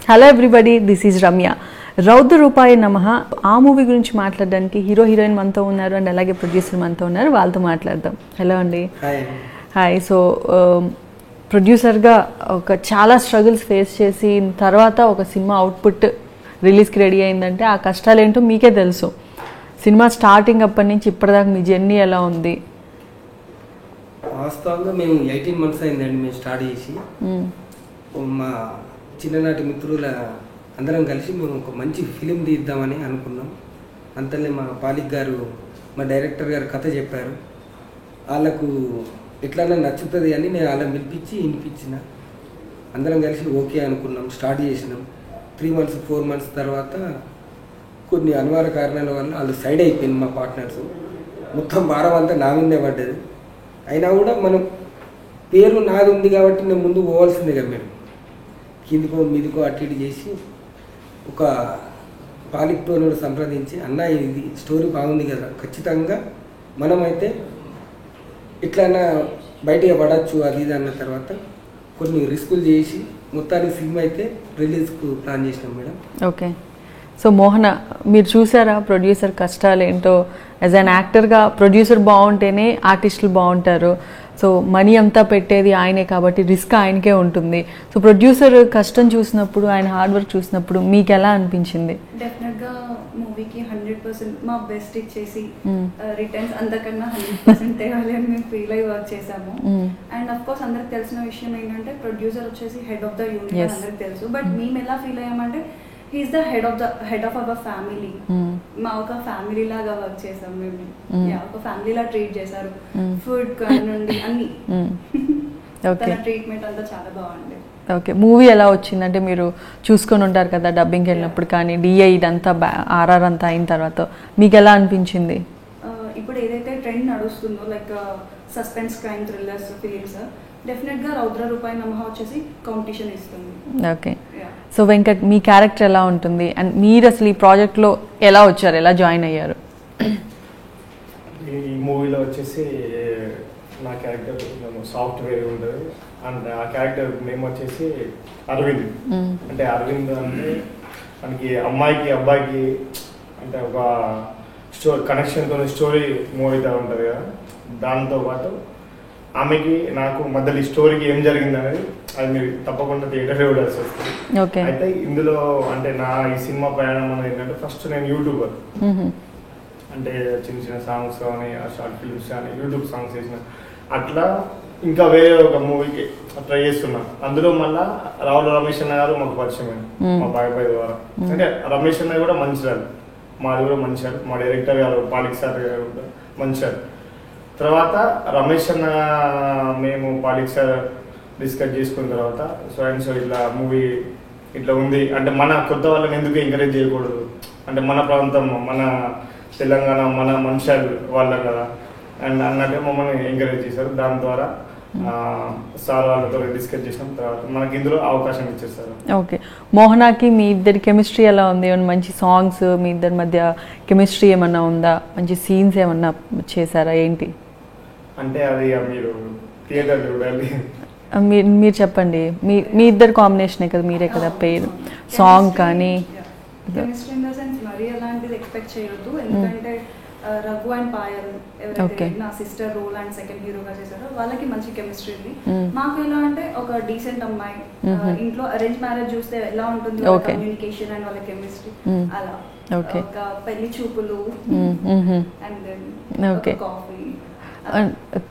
Hello everybody, this is Ramya. రౌద్ర రూపాయ నమః ఆ మూవీ గురించి మాట్లాడడానికి హీరో హీరోయిన్ మనతో ఉన్నారు అండ్ అలాగే ప్రొడ్యూసర్ మనతో ఉన్నారు. వాళ్ళతో మాట్లాడదాం. హలో అండి. హాయ్. సో ప్రొడ్యూసర్గా ఒక చాలా స్ట్రగుల్స్ ఫేస్ చేసి తర్వాత ఒక సినిమా అవుట్పుట్ రిలీజ్కి రెడీ అయిందంటే ఆ కష్టాలు ఏంటో మీకే తెలుసు. సినిమా స్టార్టింగ్ అప్పటి నుంచి ఇప్పటిదాకా మీ జర్నీ ఎలా ఉంది? వాస్తవంగా మేము 18 months అయిందండి మేము స్టార్ట్ చేసి. మా చిన్ననాటి మిత్రుల అందరం కలిసి మేము ఒక మంచి ఫిలిం తీద్దామని అనుకున్నాం. అంతలే మా పాలిక్ గారు, మా డైరెక్టర్ గారు కథ చెప్పారు. వాళ్ళకు ఎట్లన్నా నచ్చుతుంది అని నేను వాళ్ళని పిలిపించి వినిపించిన. అందరం కలిసి ఓకే అనుకున్నాం, స్టార్ట్ చేసినాం. 3 months 4 months తర్వాత కొన్ని అనివార్య కారణాల వల్ల వాళ్ళు సైడ్ అయిపోయింది. మా పార్ట్నర్స్ మొత్తం భారం అంతా నా మీదే పడ్డది. అయినా కూడా మనం పేరు నాది ఉంది కాబట్టి నేను ముందు పోవాల్సిందే కదా. మేము కిందికో మీదికో అటు ఇటు చేసి ఒక పాలిక్తో సంప్రదించి, అన్న ఇది స్టోరీ బాగుంది కదా, ఖచ్చితంగా మనమైతే ఇట్లన్నా బయటగా పడవచ్చు అది ఇది అన్న తర్వాత కొన్ని రిస్కులు చేసి మొత్తానికి సినిమా అయితే రిలీజ్కు ప్లాన్ చేసినాం మేడం. ఓకే. సో మోహన, మీరు చూసారా ప్రొడ్యూసర్ కష్టాలు ఏంటో? యాజ్ అన్ యాక్టర్గా ప్రొడ్యూసర్ బాగుంటేనే ఆర్టిస్టులు బాగుంటారు. సో మనీ అంతా పెట్టేది ఆయనే కాబట్టి రిస్క్ ఆయనకే ఉంటుంది. సో ప్రొడ్యూసర్ కష్టం చూసినప్పుడు, ఆయన హార్డ్ వర్క్ చూసినప్పుడు మీకు ఎలా అనిపించింది? డెఫినెట్గా మూవీకి 100% మా బెస్ట్ ఇచ్చేసి రిటర్న్స్ అంతకన్నా 100% తేవాలి అని మేము ఫీల్ అయ్యి వర్క్ చేసాము. అండ్ అఫ్ కోర్స్ అందరికి తెలిసిన విషయం ఏంటంటే ప్రొడ్యూసర్ వచ్చేసి హెడ్ ఆఫ్ ద యూనిట్ అందరికి తెలుసు. బట్ మేము ఎలా ఫీల్ అయ్యామంటే he is the head of our family. మా ఒక ఫ్యామిలీ లాగా వర్క్ చేసాం మేము. ఒక ఫ్యామిలీ లా ట్రీట్ చేశారు. ఫుడ్ నుండి అన్ని తన ట్రీట్మెంట్ అంతా చాలా బాగుంది. ఓకే. మూవీ ఎలా వచ్చిందంటే మీరు చూసుకొని ఉంటారు కదా డబ్బింగ్కి వెళ్ళినప్పుడు, కానీ డిఐ ఇదంతా ఆర్ఆర్ అంతా అయిన తర్వాత మీకు ఎలా అనిపించింది? ఇప్పుడు ఏదైతే ట్రెండ్ నడుస్తుందో like suspense, crime, thrillers, films, డెఫినెట్గా రౌద్ర రూపాయ నమః వచ్చేసి కాంపిటీషన్ ఇస్తుంది. ఓకే. సో వెంకట్, మీ క్యారెక్టర్ ఎలా ఉంటుంది అండ్ మీరు అసలు ఈ ప్రాజెక్ట్లో ఎలా వచ్చారు, ఎలా జాయిన్ అయ్యారు? ఈ మూవీలో వచ్చేసి నా క్యారెక్టర్ సాఫ్ట్వేర్ ఉంటుంది అండ్ ఆ క్యారెక్టర్ నేమ్ వచ్చేసి అరవింద్. అంటే అరవింద్ అంటే మనకి అమ్మాయికి అబ్బాయికి అంటే ఒక కనెక్షన్తో స్టోరీ మూవ్ అవుతూ ఉంటుంది కదా. దాంతోపాటు ఆమెకి నాకు మధ్యలో ఈ స్టోరీకి ఏం జరిగింది అనేది అది మీరు తప్పకుండా థియేటర్లో చూడాల్సి వస్తుంది. అయితే ఇందులో అంటే నా ఈ సినిమా ప్రయాణం అనేది ఏంటంటే ఫస్ట్ నేను యూట్యూబర్. అంటే చిన్న చిన్న సాంగ్స్ కానీ షార్ట్ ఫిల్మ్స్ కానీ యూట్యూబ్ సాంగ్స్ చేసిన అట్లా ఇంకా వేరే ఒక మూవీకి ట్రై చేస్తున్నా. అందులో మళ్ళా రావుల రమేష్ అన్న గారు మాకు పరిచయం మా బాయ్ ద్వారా. అంటే రమేష్ అన్న కూడా మంచివారు, మాది కూడా మంచివారు. మా డైరెక్టర్ గారు పాలిక్ సార్ గారు కూడా మంచివారు. తర్వాత రమేష్ అన్న మేము పాలిక్ సార్ డిస్కస్ చేసుకున్న తర్వాత సో ఇట్లా మూవీ ఇట్లా ఉంది అంటే మన కొత్త వాళ్ళని ఎందుకు ఎంకరేజ్ చేయకూడదు, అంటే మన ప్రాంతం, మన తెలంగాణ, మన మనుషులు వాళ్ళ కదా అండ్ అన్నట్టు మమ్మల్ని ఎంకరేజ్ చేశారు. దాని ద్వారా సార్ వాళ్ళతో డిస్కస్ చేసిన తర్వాత మనకి ఇందులో అవకాశం ఇచ్చేస్తారు. ఓకే. మోహనాకి మీ ఇద్దరి కెమిస్ట్రీ ఎలా ఉంది? ఏమన్నా మంచి సాంగ్స్ మీ ఇద్దరి మధ్య కెమిస్ట్రీ ఏమన్నా ఉందా? మంచి సీన్స్ ఏమన్నా చేశారా ఏంటి? అంటే అది మీరు థియేటర్ చూడాలి. మీరు చెప్పండి. మీ ఇద్దరు కాంబినేషనే కదా, మీరే కదా పేరు. సాంగ్ కానీ కెమిస్ట్రీ ఇన్ ద సెన్స్ మరీ అలాంటిది ఎక్స్పెక్ట్ చేయొద్దు. ఎందుకంటే రఘు అండ్ పాయల్ ఎవరైతే నా సిస్టర్ రోల్ అండ్ సెకండ్ హీరోగా చేశారో వాళ్ళకి మంచి కెమిస్ట్రీ ఉంది. మాకు ఎలా అంటే ఒక డీసెంట్ అమ్మాయి, ఇంట్లో అరేంజ్ మ్యారేజ్ చూస్తే ఎలా ఉంటుంది కమ్యూనికేషన్ అండ్ వాళ్ళ కెమిస్ట్రీ, అలా ఒక పెళ్లి చూపులు అండ్ దెన్ కాఫీ.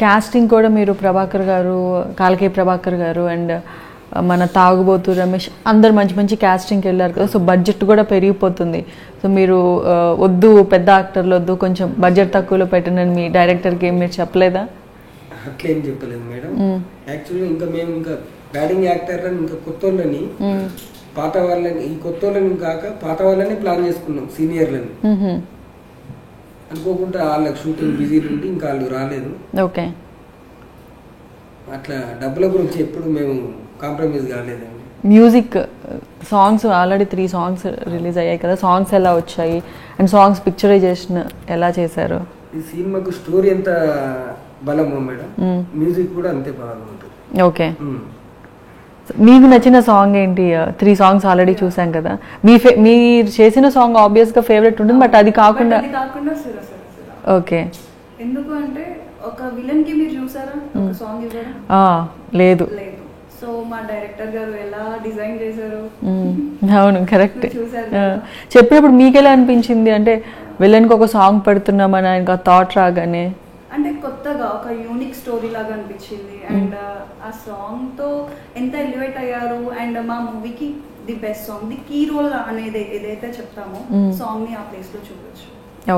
కాస్టింగ్ కూడా మీరు ప్రభాకర్ గారు, కాలకే ప్రభాకర్ గారు అండ్ మన తాగుబోతు రమేష్ అందరు మంచి మంచి కాస్టింగ్కి వెళ్ళారు కదా. సో బడ్జెట్ కూడా పెరిగిపోతుంది. సో మీరు వద్దు పెద్ద యాక్టర్లు వద్దు, కొంచెం బడ్జెట్ తక్కువలో పెట్టండి మీ డైరెక్టర్కి మీరు చెప్పలేదా? అట్లేం చెప్పలేదు మేడం. యాక్చువల్గా ఇంకా మేము ఇంకా బ్యాటింగ్ యాక్టర్లను ఇంకా కొత్త వాళ్ళని, పాత వాళ్ళని, ఈ కొత్త వాళ్ళని కాక పాత వాళ్ళని ప్లాన్ చేసుకున్నాం సీనియర్లని. అనుకోకుండా వాళ్ళకి షూటింగ్ బిజీలు ఉండి ఇంకా వాళ్ళు రాలేదు. ఓకే. అట్లా డబ్బుల గురించి ఎప్పుడు మేము కాంప్రమైజ్ కాలేదండి. Music songs already 3 songs release అయ్యాయి కదా, సాంగ్స్ ఎలా వచ్చాయి అండ్ సాంగ్స్ పిక్చరైజేషన్ ఎలా చేశారు? ఈ సినిమాకు స్టోరీ ఎంత బలమో మేడం, మ్యూజిక్ కూడా అంతే బాగా ఉంటుంది. ఓకే. మీకు నచ్చిన సాంగ్ ఏంటి? 3 songs ఆల్రెడీ చూసాం కదా. మీరు చేసిన సాంగ్ ఆబ్వియస్గా ఫేవరెట్ ఉంటుంది, బట్ అది కాకుండా ఓకే. ఎందుకు అంటే ఒక విలన్ కి మీరు చూసారా ఒక సాంగ్ ఇవ్వడం? లేదు. సో మా డైరెక్టర్ గారు ఎలా డిజైన్ చేశారు. అవును, కరెక్ట్. చెప్పినప్పుడు మీకు ఎలా అనిపించింది? అంటే విలన్కి ఒక సాంగ్ పెడుతున్నామని ఆయనకు ఆ థాట్ రాగానే అంటే కొత్తగా ఒక యూనిక్ స్టోరీ లాగా అనిపించింది. అండ్ ఆ సాంగ్ తో ఎంత ఎలివేట్ అయ్యారు. అండ్ మా మూవీకి the best song, the key role అనేది ఏదైతే చెప్తామో సాంగ్ ని ఆ ప్లేస్ లో చూడొచ్చు.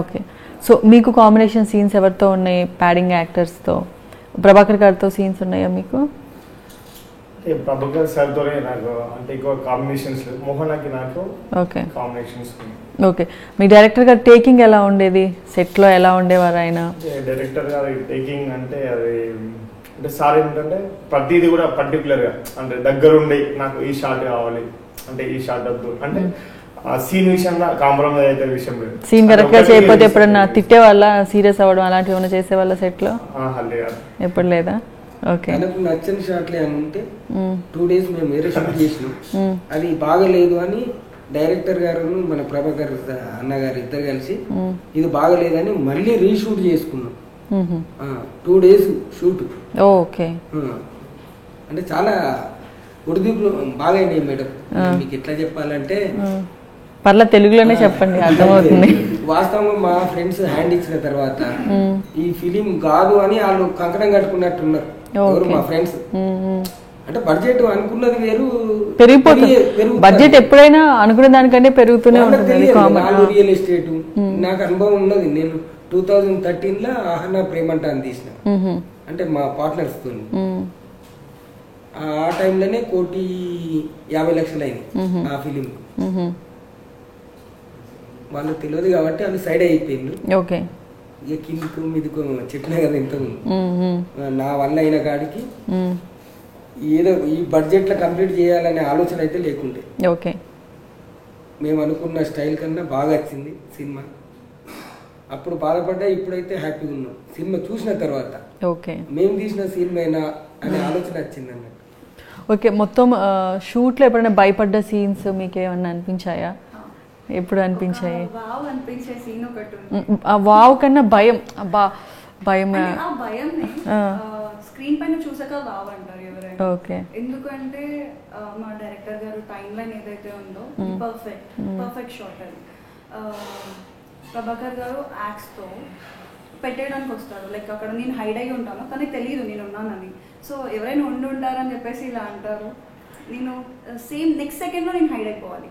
ఓకే. సో మీకు కాంబినేషన్ సీన్స్ ఎవరితో ఉన్నాయి? ప్యాడింగ్ యాక్టర్స్తో. ప్రభాకర్ గారితో సీన్స్ ఉన్నాయా మీకు? ప్రభాకర్ సార్తోనే నాకు అంటే ఎక్కువ కాంబినేషన్స్, మోహనాకి నాకు ఓకే కాంబినేషన్స్. ఓకే. మీ డైరెక్టర్ గారు టేకింగ్ ఎలా ఉండేది? సెట్లో ఎలా ఉండేవారు ఆయన? డైరెక్టర్ గారి టేకింగ్ అంటే అది అంటే సార్ ఏంటంటే ప్రతిదీ కూడా పర్టికులర్గా అంటే దగ్గరుండి నాకు ఈ షాట్ కావాలి అంటే ఈ షాట్ వద్దు అంటే ఆ సీన్ విషయంలో కాంప్రమైజ్ అయితే విషయం లేదు. సీన్ కరెక్ట్ గా చేయకపోతే ఎప్పుడన్నా తిట్టే వాళ్ళ, సీరియస్ అవ్వడం అలాంటివి ఏమైనా చేసేవాళ్ళ సెట్లో? ఎప్పుడు లేదా? ఓకే. నాకు నచ్చని షాట్లే అని ఉంటే 2 days మేము వేరే షాట్ చేసినాం, అది బాగలేదు అని డైరెక్టర్ గారు మన ప్రభాకర్ అన్నగారు ఇద్దరు కలిసి ఇది బాగలేదని మళ్ళీ రీషూట్ చేసుకున్నాం. 2 days షూట్. ఓకే. అంటే చాలా ఉడిదీపులు బాగా అయినాయి మేడం. మీకు ఎట్లా చెప్పాలంటే పర్లా తెలుగులోనే చెప్పండి, అర్థమవుతుంది. వాస్తవంగా మా ఫ్రెండ్స్ హ్యాండ్ ఇచ్చిన తర్వాత ఈ ఫిలిం కాదు అని వాళ్ళు కంకణం కట్టుకున్నట్టున్నారు. ఎవరు? మా ఫ్రెండ్స్. అంటే బడ్జెట్ అనుకున్నది వేరు, పెరిగిపోతుంది. బడ్జెట్ ఎప్పుడైనా అనుకునే దానికంటే పెరుగుతూనే ఉంటుంది. రియల్ ఎస్టేట్ నాకు అనుభవం ఉన్నది. నేను 2013లో ఆహనా ప్రేమంట అని తీసిన, అంటే మా పార్ట్నర్స్ తో. ఆ టైంలోనే 1,50,00,000 అయింది ఆ ఫిలిం. వాళ్ళకి తెలియదు కాబట్టి అది సైడ్ అయిపోయింది. ఓకే. ఇక కిందికి మీదికి చెప్పినా కదా ఇంత నా వల్ల అయిన కాడికి ఏదో ఈ బడ్జెట్లో కంప్లీట్ చేయాలనే ఆలోచన అయితే లేకుండే. ఓకే. మేము అనుకున్న స్టైల్ కన్నా బాగా వచ్చింది సినిమా. అప్పుడు బాధపడ్డా, ఇప్పుడైతే హ్యాపీగా ఉన్నాం సినిమా చూసిన తర్వాత. ఓకే. మేము తీసిన సినిమా అనే ఆలోచన వచ్చింది అన్నట్టు. ఓకే. మొత్తం షూట్లో ఎప్పుడైనా భయపడ్డ సీన్స్ మీకు ఏమన్నా అనిపించాయా? ఎప్పుడు అనిపించాయి? వావ్ కన్నా భయం. భయం స్క్రీన్ పైన చూసాక వావ్ అంటారు ఎవరైనా. ఓకే. ఎందుకంటే మా డైరెక్టర్ గారు టైం లైన్ ఏదైతే ఉందో పర్ఫెక్ట్ షాట్ అది. ప్రభాకర్ గారు యాక్స్ తో పెట్టేయడానికి వస్తారు. లైక్ అక్కడ నేను హైడ్ అయి ఉంటాను కానీ తెలియదు నేను ఉన్నానని. సో ఎవరైనా ఉంటారని చెప్పేసి ఇలా అంటారు. నేను సేమ్ నెక్స్ట్ సెకండ్ లో నేను హైడ్ అయిపోవాలి.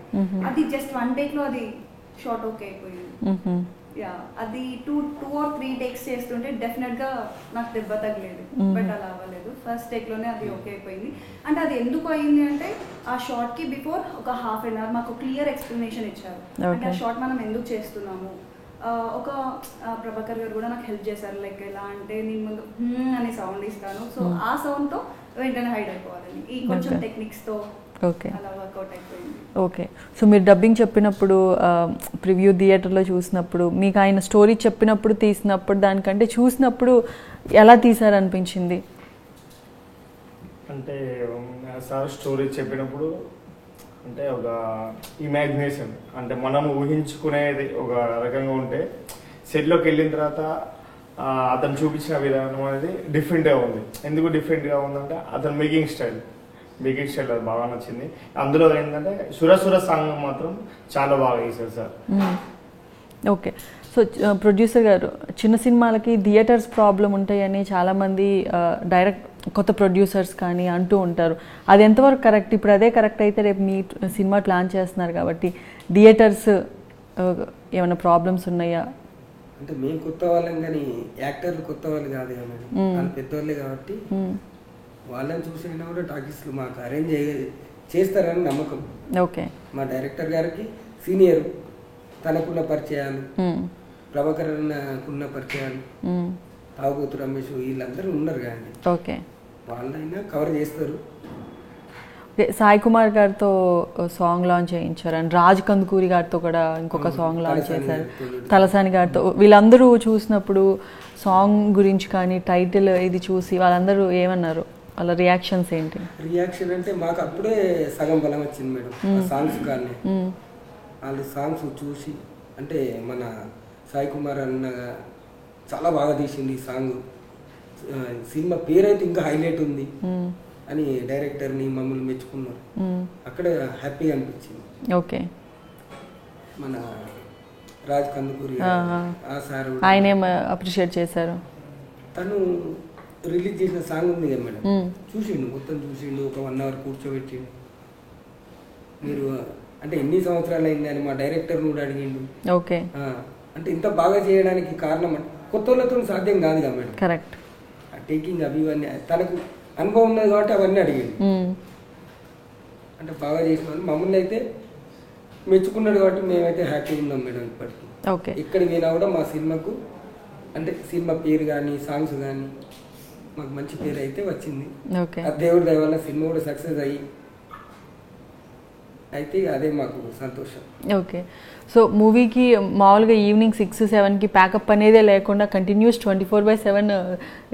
అది జస్ట్ 1 take లో అది షార్ట్ ఓకే అయిపోయింది. యా, అది 2 or 3 takes చేస్తుంటే డెఫినెట్ గా నాకు దెబ్బ తగ్గలేదు. బట్ అలా అవ్వలేదు, ఫస్ట్ టేక్ లోనే అది ఓకే అయిపోయింది. అంటే అది ఎందుకు అయింది అంటే ఆ షార్ట్ కి బిఫోర్ ఒక 1/2 hour మాకు క్లియర్ ఎక్స్ప్లెనేషన్ ఇచ్చారు. అంటే ఆ షార్ట్ మనం ఎందుకు చేస్తున్నాము. ఒక ప్రభాకర్ గారు కూడా నాకు హెల్ప్ చేశారు. లైక్ ఎలా అంటే నేను ముందు అనే సౌండ్ ఇస్తాను, సో ఆ సౌండ్ తో వెంటనే హైడ్ అయిపోవాలని ఈ కొంచెం టెక్నిక్స్ తో అలా వర్కౌట్ అయిపోయింది. ఓకే. సో మీరు డబ్బింగ్ చెప్పినప్పుడు, ప్రివ్యూ థియేటర్లో చూసినప్పుడు, మీకు ఆయన స్టోరీ చెప్పినప్పుడు తీసినప్పుడు దానికంటే చూసినప్పుడు ఎలా తీసారనిపించింది? అంటే సార్ స్టోరీ చెప్పినప్పుడు అంటే ఒక ఇమాజినేషన్, అంటే మనం ఊహించుకునేది ఒక రకంగా ఉంటే సెట్లోకి వెళ్ళిన తర్వాత అతను చూపించిన విధానం అనేది డిఫరెంట్గా ఉంది. ఎందుకు డిఫరెంట్గా ఉందంటే అతను మేకింగ్ స్టైల్ అది బాగా నచ్చింది. అందులో ఏంటంటే సురసుర సాంగ్ మాత్రం చాలా బాగా వేశారు సార్. ఓకే. సో ప్రొడ్యూసర్ గారు, చిన్న సినిమాలకి థియేటర్స్ ప్రాబ్లం ఉంటాయని చాలామంది డైరెక్ట్ కొత్త ప్రొడ్యూసర్స్ కానీ అంటూ ఉంటారు. అది ఎంతవరకు కరెక్ట్? ఇప్పుడు అదే కరెక్ట్ అయితే రేపు మీ సినిమా ప్లాన్ చేస్తున్నారు కాబట్టి థియేటర్స్ ఏమైనా ప్రాబ్లమ్స్ ఉన్నాయా? అంటే మేము కొత్త వాళ్ళం కానీ యాక్టర్లు కొత్త వాళ్ళు కాదు కదా మేడం, వాళ్ళు పెద్దవాళ్ళే కాబట్టి వాళ్ళని చూసినా కూడా టాకీస్లు మాకు అరేంజ్ చేస్తారని నమ్మకం. ఓకే. మా డైరెక్టర్ గారికి సీనియర్, తనకున్న పరిచయాలు, ప్రభాకర్ కున్న పరిచయాలు, తాగుబోతు రమేష్ వీళ్ళందరూ ఉన్నారు కానీ ఓకే వాళ్ళైనా కవర్ చేస్తారు. సాయి కుమార్ గారితో సాంగ్ లాంచ్ చేయించారు అండ్ రాజ్ కందుకూరి గారితో కూడా ఇంకొక సాంగ్ లాంచ్ చేశారు, తలసాని గారితో. వీళ్ళందరూ చూసినప్పుడు సాంగ్ గురించి కానీ టైటిల్ ఇది చూసి వాళ్ళందరూ ఏమన్నారు? వాళ్ళ రియాక్షన్స్ ఏంటి? రియాక్షన్ అంటే మాకు అప్పుడే సగం బలం వచ్చింది మేడం ఆ సాంగ్స్ కానీ. వాళ్ళు సాంగ్స్ చూసి అంటే మన సాయి కుమార్ అన్న చాలా బాగా తీసింది ఈ సాంగ్, సినిమా పేరైతే ఇంకా హైలైట్ ఉంది అని డైరెక్టర్ని మమ్మల్ని మెచ్చుకున్నారు. అక్కడ హ్యాపీగా అనిపించింది. ఓకే. మన రాజ్ కందుకూరి ఆ సార్ ఆయన అప్రిషియేట్ చేశారు. తను రిలీజ్ చేసిన సాంగ్ ఉంది కదా మేడం, చూసిండు, మొత్తం చూసిండు, ఒక 1 hour కూర్చోబెట్టిండు. మీరు అంటే ఎన్ని సంవత్సరాలు అయింది అని మా డైరెక్టర్ కూడా అడిగిండు. ఓకే. అంటే ఇంత బాగా చేయడానికి కారణం అంటే కొత్త వాళ్ళతో సాధ్యం కాదు కదా మేడం. కరెక్ట్. టేకింగ్ అవి ఇవన్నీ తనకు అనుభవం ఉన్నది కాబట్టి అవన్నీ అడిగిండు. అంటే బాగా చేసిన వాళ్ళు మమ్మల్ని అయితే మెచ్చుకున్నాడు కాబట్టి మేమైతే హ్యాపీగా ఉన్నాం మేడం ఇప్పటికీ. ఓకే. ఇక్కడ పోయినా కూడా మా సినిమాకు అంటే సినిమా పేరు కానీ సాంగ్స్ కానీ మాకు మంచి పేరు అయితే వచ్చింది. ఓకే. ఆ దేవుడి దయ వల్ల సినిమా కూడా సక్సెస్ అయ్యి అయితే అదే మాకు సంతోషం. ఓకే. సో మూవీకి మామూలుగా ఈవినింగ్ 6-7కి ప్యాకప్ అనేదే లేకుండా కంటిన్యూస్ 24/7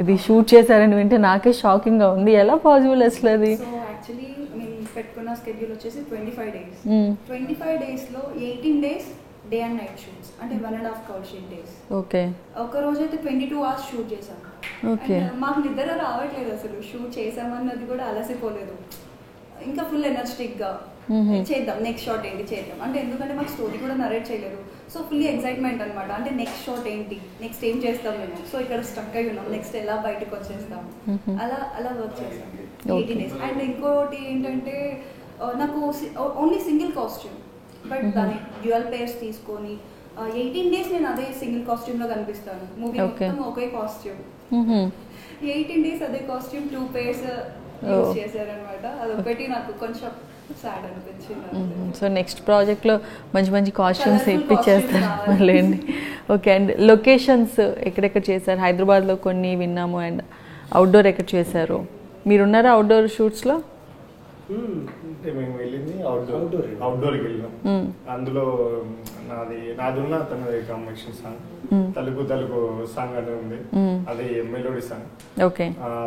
ఇది షూట్ చేశారని వింటే నాకే షాకింగ్గా ఉంది. ఎలా పాసిబుల్ అసలు అది? సో యాక్చువల్లీ మేము పెట్టుకున్న స్కెడ్యూల్ వచ్చేసి 25 days. 25 daysలో 18 days day and night shoots, అంటే 1.5 కవర్ షీట్ డేస్. ఓకే. ఒక రోజు అయితే 22 hours షూట్ చేసాం. ఓకే. మాకు నిద్ర రావట్లేదు అసలు, షూట్ చేసామన్నది కూడా అలసిపోలేదు, ఇంకా ఫుల్ ఎనర్జెటిక్గా చేద్దాం, నెక్స్ట్ షాట్ ఏంటి చేద్దాం అంటే, ఎందుకంటే మాకు స్టోరీ కూడా నరేట్ చేయలేదు. సో ఫుల్లీ ఎక్సైట్మెంట్ అనమాట, అంటే నెక్స్ట్ షాట్ ఏంటి, నెక్స్ట్ ఏం చేస్తాం మేము. సో ఇక్కడ స్టక్ అయి ఉన్నాం, నెక్స్ట్ ఎలా బయటకు వచ్చేస్తాం, అలా వర్క్ చేస్తాం 18 days. అండ్ ఇంకోటి ఏంటంటే నాకు ఓన్లీ సింగిల్ కాస్ట్యూమ్, బట్ దాని డ్యూయల్ పేర్స్ తీసుకొని 18 days నేను అదే సింగిల్ కాస్ట్యూమ్లో కనిపిస్తాను. మూవీ మొత్తం ఒకే కాస్ట్యూమ్, 18 days అదే కాస్ట్యూమ్, 2 pairs యూజ్ చేశారనమాట. అదొకటి నాకు కొంచెం సాడ్ అనిపించింది. సో నెక్స్ట్ ప్రాజెక్ట్లో మంచి మంచి కాస్ట్యూమ్స్ ఇప్పించేస్తారు లేండి. ఓకే. అండ్ లొకేషన్స్ ఎక్కడెక్కడ చేశారు? హైదరాబాద్లో కొన్ని విన్నాము, అండ్ అవుట్డోర్ ఎక్కడ చేశారు? మీరున్నారా అవుట్డోర్ షూట్స్లో? అంటే మేము వెళ్ళింది అవుట్డోర్కి వెళ్ళినాం. అందులో నాది ఉన్న తనది కాంబినేషన్ సాంగ్, తలుపు సాంగ్ అనేది ఉంది, అది మెలోడీ సాంగ్. ఓకే.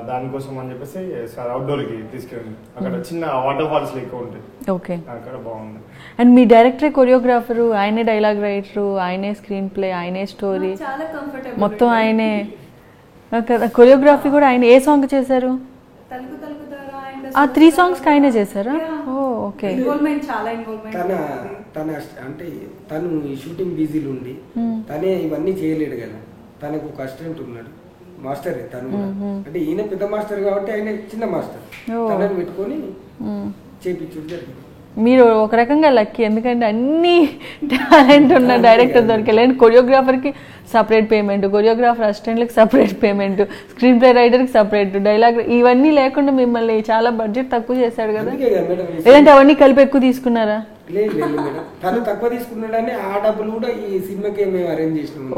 దానికోసం అని చెప్పేసి సార్ అవుట్డోర్కి తీసుకెళ్ళింది. అక్కడ చిన్న వాటర్ ఫాల్స్ ఎక్కువ ఉంటాయి. ఓకే. అక్కడ బాగుంది. అండ్ మీ డైరెక్టరే కొరియోగ్రాఫరు, ఆయనే డైలాగ్ రైటరు, ఆయనే స్క్రీన్ ప్లే, ఆయనే స్టోరీ, మొత్తం ఆయనే కొరియోగ్రఫీ కూడా ఆయన. ఏ సాంగ్ చేశారు? ఆ 3 songs ఆయనే చేశారా? ఓకే. తన అంటే తను ఈ షూటింగ్ బిజీలు ఉండి తనే ఇవన్నీ చేయలేడు కదా, తనకు ఒక అసిస్టెంట్ ఉన్నాడు, మాస్టర్ తను కూడా. అంటే ఈయన పెద్ద మాస్టర్ కాబట్టి ఆయన చిన్న మాస్టర్, తనని పెట్టుకొని చేయించుడు జరిగింది. మీరు ఒక రకంగా లక్కీ, ఎందుకంటే అన్ని టాలెంట్ ఉన్న డైరెక్టర్ దొరికెళ్ళండి. కొరియోగ్రాఫర్కి సపరేట్ పేమెంట్, కొరియోగ్రాఫర్ అసిస్టెంట్లకు సపరేట్ పేమెంట్, స్క్రీన్ ప్లే రైటర్కి సపరేట్, డైలాగ్, ఇవన్నీ లేకుండా మిమ్మల్ని చాలా బడ్జెట్ తక్కువ చేశాడు కదా, లేదంటే అవన్నీ కలిపి ఎక్కువ తీసుకున్నారా? లేదు మేడం, తను తక్కువ తీసుకున్నాడని ఆ డబ్బులు కూడా ఈ సినిమాకి మేము అరేంజ్ చేసినాం.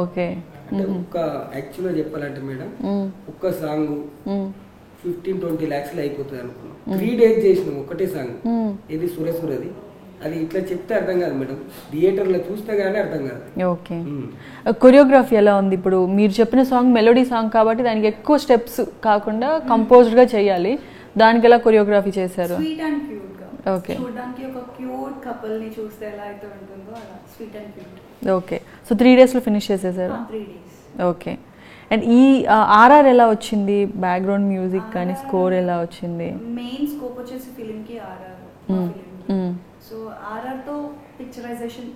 ఓకే. అంటే ఒక్క యాక్చువల్గా చెప్పాలంటే మేడం, ఒక్క సాంగ్ 15-20 lakhs అయిపోతుంది అనుకున్నాం. 3 days చేసినాం ఒకటే సాంగ్. ఇది సురసురది, అది ఇట్లా చెప్తే అర్థం కాదు మేడం, థియేటర్లో చూస్తే గానీ అర్థం కాదు. ఓకే. కొరియోగ్రఫీ ఎలా ఉంది? ఇప్పుడు మీరు చెప్పిన సాంగ్ మెలోడీ సాంగ్ కాబట్టి దానికి ఎక్కువ స్టెప్స్ కాకుండా కంపోజ్డ్గా చేయాలి, దానికి ఎలా కొరియోగ్రఫీ చేశారు? స్వీట్ అండ్ క్యూట్ గా. ఓకే. చూడడానికి ఒక క్యూట్ కపుల్ ని చూస్తే ఎలా అయితే ఉంటుందో అలా sweet and cute. Okay. So 3 daysలో ఫినిష్ చేసేసారు? 3 days. ఓకే. అండ్ ఈ ఆర్ఆర్ ఎలా వచ్చింది? బ్యాక్గ్రౌండ్ మ్యూజిక్ కానీ స్కోర్ ఎలా వచ్చింది? మెయిన్ స్కోప్ వచ్చేసి ఫిలిం కి ఆర్ఆర్. సో ఆర్ఆర్ తో పిక్చరైజేషన్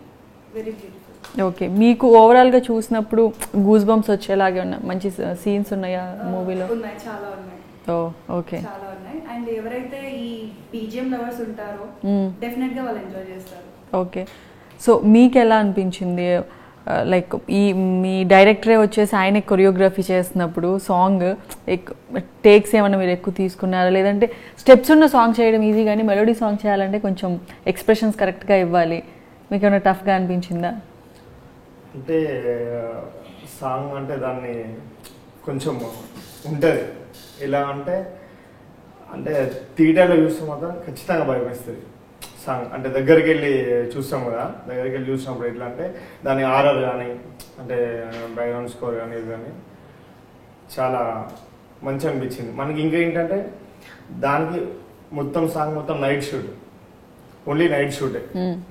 వెరీ బ్యూటిఫుల్. ఓకే. మీకు ఓవరాల్గా చూసినప్పుడు గూస్ బంప్స్ వచ్చేలాగే ఉన్నాయి, మంచి సీన్స్ ఉన్నాయా మూవీలో? ఉన్నాయి, చాలా ఉన్నాయి. ఓకే. చాలా ఉన్నాయి. అండ్ ఎవరైతే ఈ బీజిఎం లవర్స్ ఉంటారో డెఫినెట్ గా వాళ్ళు ఎంజాయ్ చేస్తారు. ఓకే. సో మీకు ఎలా అనిపించింది? లైక్ మీ డైరెక్టరే వచ్చేసి ఆయనే కొరియోగ్రఫీ చేస్తున్నప్పుడు సాంగ్ టేక్స్ ఏమన్నా మీరు ఎక్కువ తీసుకున్నారా, లేదంటే స్టెప్స్ ఉన్న సాంగ్ చేయడం ఈజీ కానీ మెలోడీ సాంగ్ చేయాలంటే కొంచెం ఎక్స్ప్రెషన్స్ కరెక్ట్గా ఇవ్వాలి, మీకు ఏమైనా టఫ్గా అనిపించిందా? అంటే సాంగ్ అంటే దాన్ని కొంచెం ఉంటుంది ఎలా అంటే థియేటర్లో చూస్తే మాత్రం ఖచ్చితంగా భయమేస్తుంది సాంగ్. అంటే దగ్గరికి వెళ్ళి చూస్తాం కదా, దగ్గరికి వెళ్ళి చూసినప్పుడు ఎట్లా అంటే దాని ఆర్ఆర్ కానీ అంటే బ్యాక్గ్రౌండ్ స్కోర్ కానీ ఇది కానీ చాలా మంచి అనిపించింది మనకి. ఇంకా ఏంటంటే దానికి మొత్తం సాంగ్ మొత్తం నైట్ షూట్, ఓన్లీ నైట్ షూటే.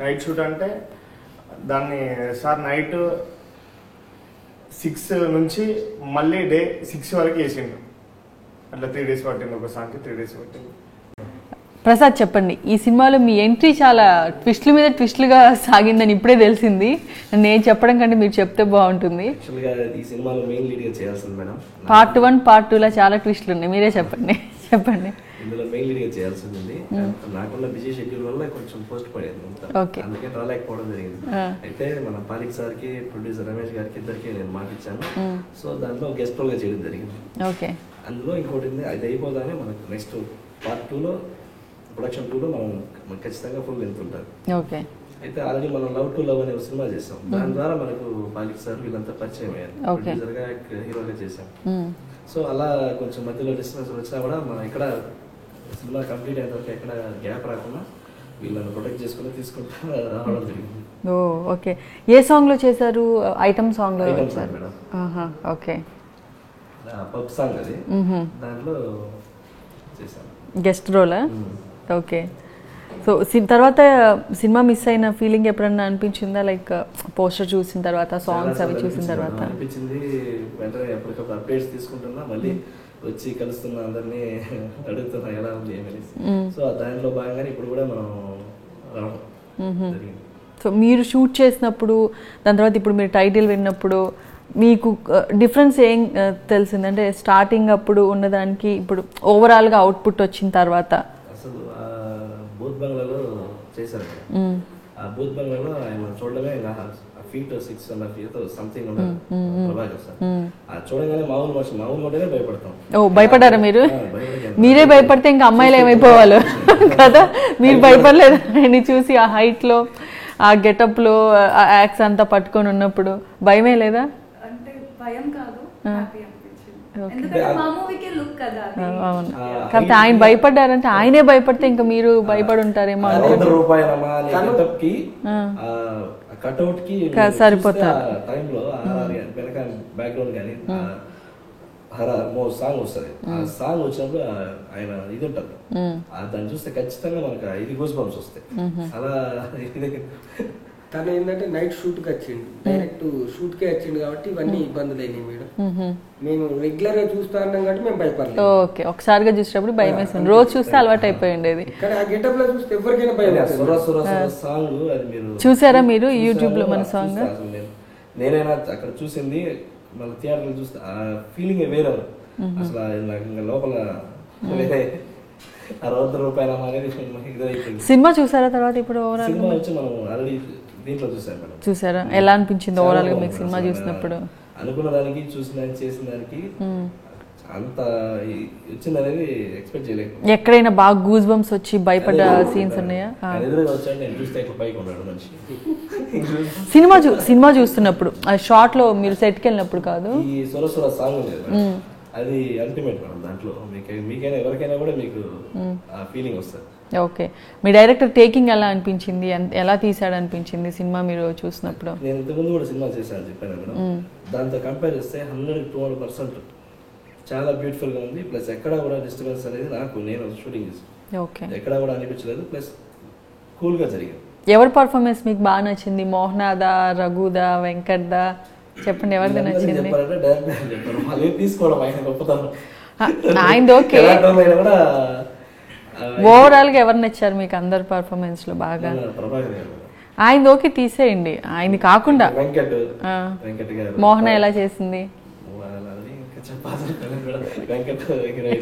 నైట్ షూట్ అంటే దాన్ని సార్ నైట్ 6 నుంచి మళ్ళీ డే 6 వరకు వేసిండు. అట్లా 3 days పట్టింది ఒక సాంగ్కి, 3 days పట్టింది. ప్రసాద్ చెప్పండి, ఈ సినిమాలో మీ ఎంట్రీ చాలా ట్విస్ట్ల మీద ట్విస్ట్లుగా సాగిందని ఇప్పుడే తెలిసింది. నేను చెప్పడం కంటే మీరు చెప్తే బాగుంటుంది. ఈ సినిమాలో మెయిన్ లీడ్ గా చేయాల్సింది మేడం. పార్ట్ 1 పార్ట్ 2 లా చాలా ట్విస్ట్లు ఉన్నాయి, మీరే చెప్పండి. ఇందులో మెయిన్ లీడ్ గా చేయాల్సింది. నాకున్న బిజీ షెడ్యూల్ వల్ల కొంచెం పోస్ట్ పోయింది, అందుకే రాలేకపోవడం జరిగింది. అయితే మన పాలిక్ సార్ కి, ప్రొడ్యూసర్ రమేష్ గారికి ఇద్దరికి నేను మాటిచ్చాను. సో దాంట్లో గెస్ట్ రోల్ గా చేయడం జరిగింది. అందులో ఇంకోటి అది అయిపోగానే మనకు నెక్స్ట్ పార్ట్ 2లో ప్రొడక్షన్ 2లో మనం ఖచ్చితంగా ఫుల్ వెళ్తుంటారు. అయితే ఆల్రెడీ మనం లవ్ టు లవ్ అనే ఒక సినిమా చేసాం. దాని ద్వారా మనకు పాలిక్ సార్ వీళ్ళంతా పరిచయం అయ్యారు, ప్రొడ్యూసర్ గా హీరోగా చేసాం. సో అలా కొంచెం మధ్యలో డిస్టర్బెన్స్ వచ్చినా కూడా మనం ఇక్కడ సినిమా కంప్లీట్ అయిన వరకు ఎక్కడ గ్యాప్ రాకుండా వీళ్ళని ప్రొటెక్ట్ చేసుకుని తీసుకుంటూ రావడం జరిగింది. ఓకే, ఏ సాంగ్ లో చేశారు? ఐటమ్ సాంగ్ లో మేడం. ఓకే, పబ్ సాంగ్ అది, దాంట్లో చేశాను గెస్ట్ రోలా. ఓకే, సో తర్వాత సినిమా మిస్ అయిన ఫీలింగ్ ఎప్పుడన్నా అనిపించిందా? లైక్ పోస్టర్ చూసిన తర్వాత, సాంగ్స్ అవి చూసిన తర్వాత అనిపించింది. వెంటనే ఎప్పటికప్పుడు అప్డేట్స్ తీసుకుంటున్నా, మళ్ళీ వచ్చి కలుస్తున్నా, అందరినీ అడుగుతున్నా ఎలా ఉంది ఏమనేసి. సో దానిలో భాగంగానే ఇప్పుడు కూడా మనం రావడం జరిగింది. సో మీరు షూట్ చేసినప్పుడు, దాని తర్వాత ఇప్పుడు మీరు టైటిల్ విన్నప్పుడు మీకు డిఫరెన్స్ ఏం తెలిసింది? అంటే స్టార్టింగ్ అప్పుడు ఉన్నదానికి ఇప్పుడు ఓవరాల్గా అవుట్పుట్ వచ్చిన తర్వాత. అసలు బూత్ బంగ్లాలో చేశారు. ఆ బూత్ బంగ్లాలో ఆయన చూడడమే ఫీట్ 6.5 feet సంథింగ్ ఉండదు ప్రభాకర్ సార్. ఆ చూడగానే మామూలు మనిషి, మామూలు ఉంటేనే భయపడతాం. భయపడ్డారా మీరు? మీరే భయపడితే ఇంకా అమ్మాయిలు ఏమైపోవాలి కదా. మీరు భయపడలేదు ఆయన్ని చూసి, ఆ హైట్ లో, ఆ గెటప్ లో, ఆ యాక్స్ అంతా పట్టుకొని ఉన్నప్పుడు భయమే లేదా? అంటే భయం కాదు, హ్యాపీ అనిపించింది. ఎందుకంటే మా మూవీకి లుక్ కదా. అవును, కాబట్టి ఆయన భయపడ్డారంటే ఆయనే భయపడితే ఇంకా మీరు భయపడి ఉంటారేమో. కట్అవుట్ కి సరిపోతారు టైంలో వెనక బ్యాక్గ్రౌండ్ కానీ సాంగ్ వస్తుంది. ఆ సాంగ్ వచ్చినప్పుడు ఆయన ఇది ఉంటుంది, దాన్ని చూస్తే ఖచ్చితంగా మనకు ఇది గూస్ బంప్స్ వస్తాయి. అలా తను ఏంటంటే నైట్ షూట్ కి వచ్చిండు, డైరెక్ట్ షూట్ కే వచ్చిండు కాబట్టి ఇవన్నీ ఇబ్బందులు అయినాయి మేడం. మేము రెగ్యులర్ గా చూస్తా ఉన్నాం కాబట్టి మేము భయపడలేదు. ఓకే, ఒకసారిగా చూసినప్పుడు భయం వేస్తుంది, రోజు చూస్తే అలవాటు అయిపోయి ఉండేది. కానీ ఆ గెటప్ లో చూస్తే ఎవరికైనా భయం. సాంగ్ అది మీరు చూసారా మీరు యూట్యూబ్ లో మన సాంగ్? నేనైనా అక్కడ చూసింది, మన థియేటర్ లో చూస్తే ఆ ఫీలింగ్ వేరే. అసలు నాకు లోపల ₹60 అనేది ఇదైపోయింది. సినిమా చూసారా తర్వాత? ఇప్పుడు సినిమా వచ్చి మనం ఆల్రెడీ దీంట్లో చూసాం మేడం. చూసారా, ఎలా అనిపించింది ఓవరాల్ గా మీకు సినిమా చూసినప్పుడు? అనుకున్న దానికి, చూసిన దానికి, చేసిన దానికి అంత వచ్చింది అనేది ఎక్స్పెక్ట్ చేయలేదు. ఎక్కడైనా బాగా గూస్ బంప్స్ వచ్చి భయపడ్డ సీన్స్ ఉన్నాయా? ఎదురుగా వచ్చాడు, నేను చూస్తే ఇట్లా పైకి ఉన్నాడు మనిషి. సినిమా చూస్తున్నప్పుడు, ఆ షార్ట్ లో మీరు సెట్ కి వెళ్ళినప్పుడు కాదు, ఈ సురసుర సాంగ్ ఉంది అది అల్టిమేట్ మేడం. దాంట్లో మీకైనా ఎవరికైనా కూడా మీకు ఆ ఫీలింగ్ వస్తుంది. ఓకే, మీ డైరెక్టర్ టేకింగ్ ఎలా అనిపించింది? ఎలా తీసాడు అనిపించింది సినిమా మీరు చూసినప్పుడు? నేను ఇంతకుముందు కూడా సినిమా చేశాను చెప్పాను మేడం. దాంతో కంపేర్ చేస్తే 100-200% చాలా బ్యూటిఫుల్ గా ఉంది. ప్లస్ ఎక్కడ కూడా డిస్టర్బెన్స్ అనేది నేను షూటింగ్ చేసాను, ఎక్కడ కూడా అనిపించలేదు. ప్లస్ కూల్ గా జరిగింది. ఎవరి పర్ఫార్మెన్స్ మీకు బాగా నచ్చింది? మోహనాదా, రఘుదా, వెంకట్దా? చెప్పండి, ఎవరిది నచ్చింది? తీసుకోవడం ఆయన గొప్పతనం. ఆయనది ఓకే, ఓవరాల్ గా ఎవరు నచ్చారు మీకు అందరు పర్ఫార్మెన్స్ లో బాగా? ఆయనది ఓకే, తీసేయండి. ఆయనది కాకుండా మోహన ఎలా చేసింది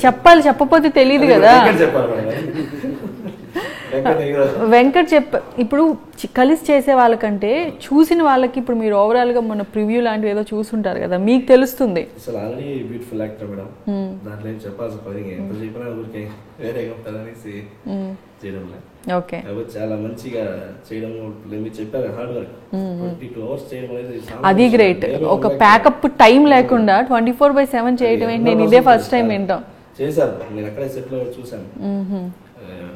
చెప్పాలి, చెప్పకపోతే తెలియదు కదా. వెంకట్ ఇప్పుడు కలిసి చేసే వాళ్ళకంటే చూసిన వాళ్ళకి, ఇప్పుడు మీరు ఓవరాల్ గా మన ప్రివ్యూ లాంటివి ఏదో చూసుంటారు కదా, మీకు తెలుస్తుంది. అసలు ఆల్రెడీ బ్యూటిఫుల్ యాక్టర్ మేడం, దాంట్లో ఏం చెప్పాల్సిన పని ఎంత చెప్పినా ఊరికే వేరేగా ఉంటుందనేసి చేయడం లేదు. ఓకే, చాలా మంచిగా చేయడం. మీరు చెప్పారు హార్డ్ వర్క్, 22 hours చేయడం అనేది అది గ్రేట్. ఒక ప్యాకప్ టైం లేకుండా 24/7 చేయడం ఏంటి, నేను ఇదే ఫస్ట్ టైం వింటాం. చేశారు, నేను అక్కడే సెట్ లో చూసాను.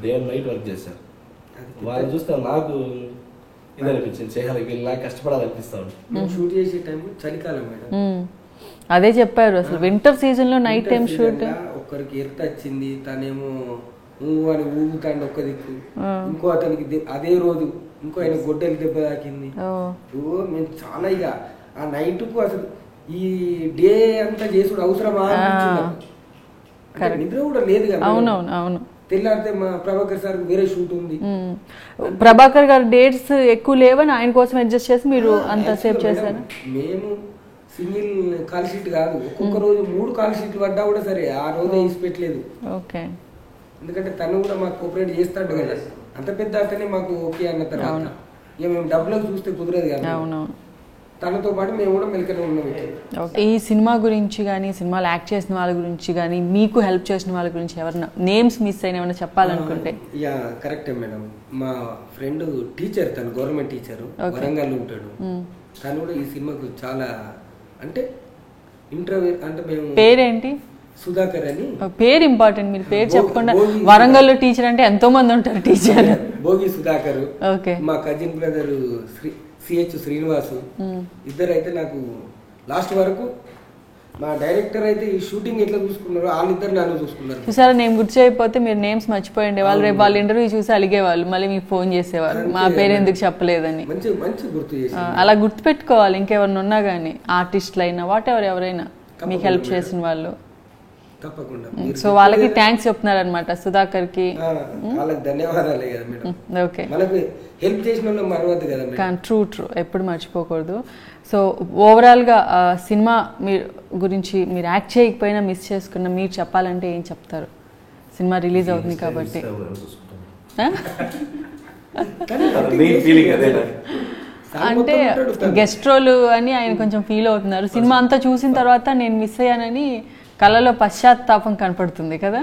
డే అండ్ నైట్ వర్క్ చేశారు. వాళ్ళు చూస్తే నాకు ఇది అనిపించింది, చేయాలి, వీళ్ళ కష్టపడాలనిపిస్తా ఉంటుంది. షూట్ చేసే టైం చలికాలం మేడం, అదే చెప్పారు అసలు వింటర్ సీజన్ లో నైట్ టైం షూట్. ఒక్కరికి ఎర్త్ వచ్చింది, తనేమో ఊ అని ఊగుతాండి ఒక్క దిక్కు, ఇంకో అతనికి అదే రోజు ఇంకో ఆయన గొడ్డలి దెబ్బ తాకింది. మేము చాలా ఇక ఆ నైట్ కు అసలు ఈ డే అంతా చేసుడు అవసరమా అనిపించింది. నిద్ర కూడా లేదు కదా. అవునవును అవును. తెల్లారితే మా ప్రభాకర్ సార్ వేరే షూట్ ఉంది. ప్రభాకర్ గారు డేట్స్ ఎక్కువ లేవని ఆయన కోసం అడ్జస్ట్ చేసి మీరు అంత సేవ్ చేశారు. మేము సింగిల్ కాల్ షీట్ కాదు, ఒక్కొక్క రోజు 3 కాల్ షీట్లు పడ్డా కూడా సరే ఆ రోజు వేసి పెట్టలేదు. ఓకే. ఎందుకంటే తను కూడా మాకు కోఆపరేట్ చేస్తాడు కదా, అంత పెద్ద అతనే మాకు ఓకే అన్న తర్వాత ఇక మేము డబ్బులకు చూస్తే కుదరదు కదా. అవునవును. తనతో పాటు మేము కూడా మెలికనే ఉన్నాం. ఈ సినిమా గురించి కానీ సినిమాలో యాక్ట్ చేసిన వాళ్ళ గురించి కానీ మీకు హెల్ప్ చేసిన వాళ్ళ గురించి ఎవరైనా నేమ్స్ మిస్ అయిన ఏమైనా చెప్పాలనుకుంటే? యా కరెక్టే మేడం. మా ఫ్రెండ్ టీచర్, తను గవర్నమెంట్ టీచర్, వరంగల్ ఉంటాడు. తను కూడా ఈ సినిమాకు చాలా అంటే ఇంటర్వ్యూ అంటే మేము పేరేంటి? సుధాకర్ అని. పేరు ఇంపార్టెంట్, మీరు పేరు చెప్పకుండా. వరంగల్లో టీచర్ అంటే ఎంతో మంది ఉంటారు టీచర్. భోగి సుధాకర్. ఓకే. మా కజిన్ బ్రదర్ సిహెచ్ శ్రీనివాసు. ఇద్దరైతే నాకు లాస్ట్ వరకు మా డైరెక్టర్ అయితే ఈ షూటింగ్ ఎట్లా చూసుకున్నారో వాళ్ళిద్దరు నన్ను చూసుకున్నారు. చూసారా, నేను గుర్తు చేయకపోతే మీరు నేమ్స్ మర్చిపోయిండే వాళ్ళు. రేపు వాళ్ళ ఇంటర్వ్యూ చూసి అలిగేవాళ్ళు, మళ్ళీ మీకు ఫోన్ చేసేవాళ్ళు మా పేరు ఎందుకు చెప్పలేదని. మంచి మంచి గుర్తు చేసి అలా గుర్తు పెట్టుకోవాలి. ఇంకెవరిని ఉన్నా కానీ ఆర్టిస్టులు అయినా వాట్ ఎవర్ ఎవరైనా మీకు హెల్ప్ చేసిన వాళ్ళు తప్పకుండా. సో వాళ్ళకి థ్యాంక్స్ చెప్తున్నారు అనమాట, సుధాకర్ కి. వాళ్ళకి ధన్యవాదాలే కదా మేడం. ఓకే. మనకు హెల్ప్ చేసిన వాళ్ళు మరవద్దు కదా మేడం. ట్రూ ఎప్పుడు మర్చిపోకూడదు. సో ఓవరాల్గా సినిమా మీరు గురించి మీరు యాక్ట్ చేయకపోయినా మిస్ చేసుకున్న మీరు చెప్పాలంటే ఏం చెప్తారు? సినిమా రిలీజ్ అవుతుంది కాబట్టి. అంటే గెస్ట్ రోల్ అని ఆయన కొంచెం ఫీల్ అవుతున్నారు. సినిమా అంతా చూసిన తర్వాత నేను మిస్ అయ్యానని కళ్ళలో పశ్చాత్తాపం కనపడుతుంది కదా.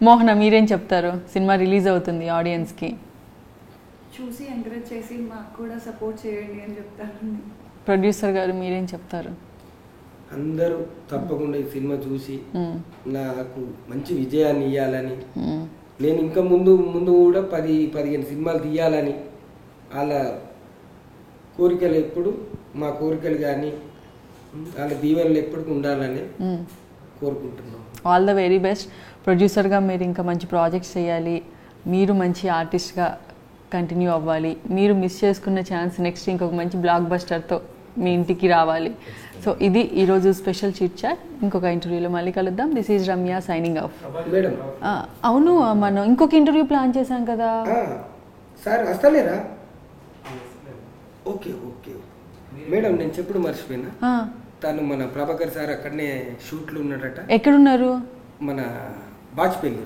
మోహన, మీరేం చెప్తారు? సినిమా రిలీజ్ అవుతుంది, ఆడియన్స్ కి చూసి ఎంకరేజ్ చేసి మాకు కూడా సపోర్ట్ చేయండి అని చెప్తాను. ప్రొడ్యూసర్ గారు మీరేం చెప్తారు? అందరూ తప్పకుండా ఈ సినిమా చూసి నాకు మంచి విజయాన్ని ఇవ్వాలని, నేను ఇంకా ముందు కూడా 10-15 సినిమాలు తీయాలని వాళ్ళ కోరికలు ఎప్పుడు మా కోరికలు కానీ వాళ్ళ దీవెనలు ఎప్పటికీ ఉండాలని కోరుకుంటున్నాం. All the very best. ప్రొడ్యూసర్గా మీరు ఇంకా మంచి ప్రాజెక్ట్స్ చేయాలి, మీరు మంచి ఆర్టిస్ట్గా కంటిన్యూ అవ్వాలి, మీరు మిస్ చేసుకున్న ఛాన్స్ నెక్స్ట్ ఇంకొక మంచి బ్లాక్ బస్టర్తో మీ ఇంటికి రావాలి. సో ఇది ఈరోజు స్పెషల్ చిట్ చాట్. ఇంకొక ఇంటర్వ్యూలో మళ్ళీ కలుద్దాం. This is Ramya signing off. Madam అవును, మనం ఇంకొక ఇంటర్వ్యూ ప్లాన్ చేశాం కదా సార్, వస్తలేరా? ఓకే ఓకే మేడం, నేను చెప్పుడు మర్చిపోయినా. తను మన ప్రభాకర్ సార్ అక్కడనే షూట్లు ఉన్నాడట. ఎక్కడున్నారు? మన బాజ్పల్లి.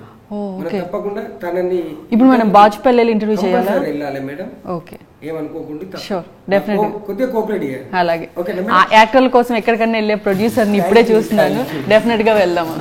తప్పకుండా తనని ఇప్పుడు మనం బాజ్పల్లి ఇంటర్వ్యూ చేయాలి. వెళ్ళాలి మేడం. ఓకే, ఏమనుకోకుండా. షూర్, డెఫినెట్లీ కొద్దిగా కోఆపరేట్ చేయాలి. అలాగే. యాక్టర్ల కోసం ఎక్కడికన్నా వెళ్ళే ప్రొడ్యూసర్ని ఇప్పుడే చూస్తున్నాను. డెఫినెట్గా వెళ్దాము.